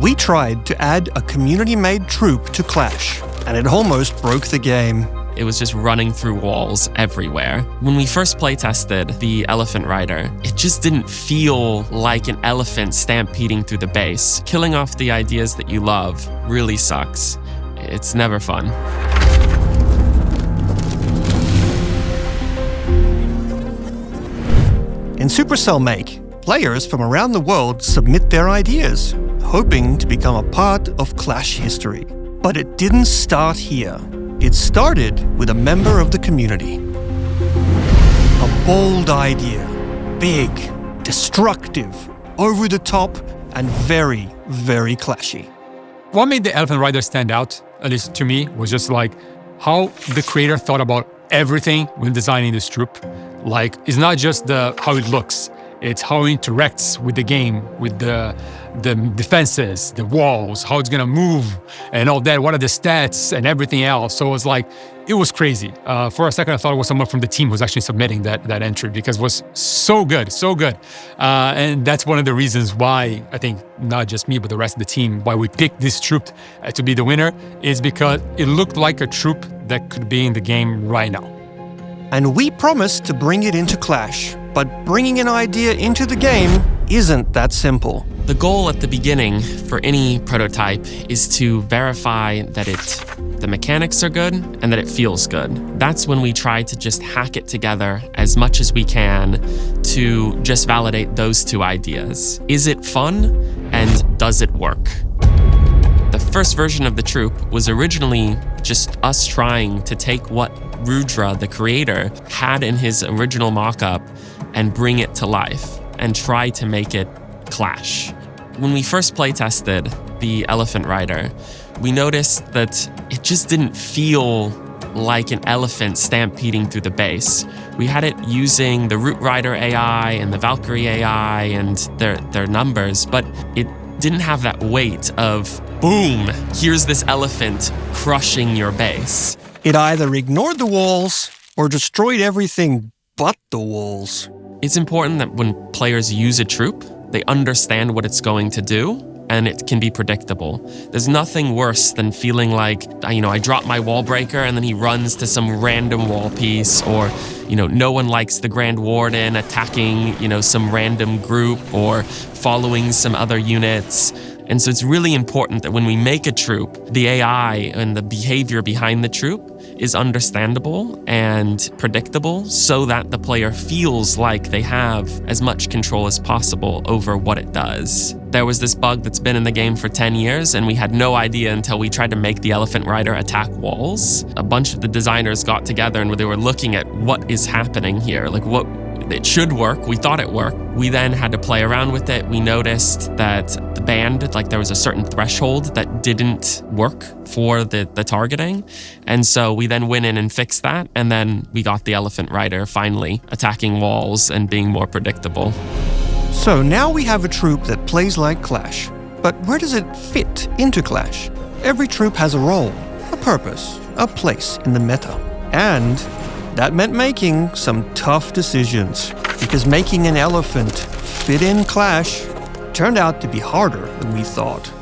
We tried to add a community-made troop to Clash, and it almost broke the game. It was just running through walls everywhere. When we first playtested the Elephant Rider, it just didn't feel like an elephant stampeding through the base. Killing off the ideas that you love really sucks. It's never fun. In Supercell Make, players from around the world submit their ideas, hoping to become a part of Clash history. But it didn't start here. It started with a member of the community. A bold idea, big, destructive, over the top, and very, very clashy. What made the Elephant Rider stand out, at least to me, was just like how the creator thought about everything when designing this troop. Like, it's not just how it looks, it's how it interacts with the game, with the defenses, the walls, how it's gonna move, and all that. What are the stats and everything else? So it was crazy. For a second, I thought it was someone from the team who was actually submitting that entry because it was so good, so good. And that's one of the reasons why I think not just me, but the rest of the team, why we picked this troop to be the winner, is because it looked like a troop that could be in the game right now. And we promised to bring it into Clash, but bringing an idea into the game isn't that simple. The goal at the beginning for any prototype is to verify that the mechanics are good and that it feels good. That's when we try to just hack it together as much as we can to just validate those two ideas. Is it fun and does it work? The first version of the troop was originally just us trying to take what Rudra, the creator, had in his original mock-up and bring it to life and try to make it clash. When we first playtested the Elephant Rider, we noticed that it just didn't feel like an elephant stampeding through the base. We had it using the Root Rider AI and the Valkyrie AI and their numbers, but it didn't have that weight of, boom, here's this elephant crushing your base. It either ignored the walls or destroyed everything but the walls. It's important that when players use a troop, they understand what it's going to do and it can be predictable. There's nothing worse than feeling like, I drop my wall breaker and then he runs to some random wall piece, or, no one likes the Grand Warden attacking, some random group or following some other units. And so it's really important that when we make a troop, the AI and the behavior behind the troop is understandable and predictable so that the player feels like they have as much control as possible over what it does. There was this bug that's been in the game for 10 years, and we had no idea until we tried to make the Elephant Rider attack walls. A bunch of the designers got together and they were looking at what is happening here, what it should work. We thought it worked. We then had to play around with it. We noticed that the band, there was a certain threshold that didn't work for the targeting. And so we then went in and fixed that. And then we got the Elephant Rider finally attacking walls and being more predictable. So now we have a troop that plays like Clash. But where does it fit into Clash? Every troop has a role, a purpose, a place in the meta. And that meant making some tough decisions, because making an elephant fit in Clash turned out to be harder than we thought.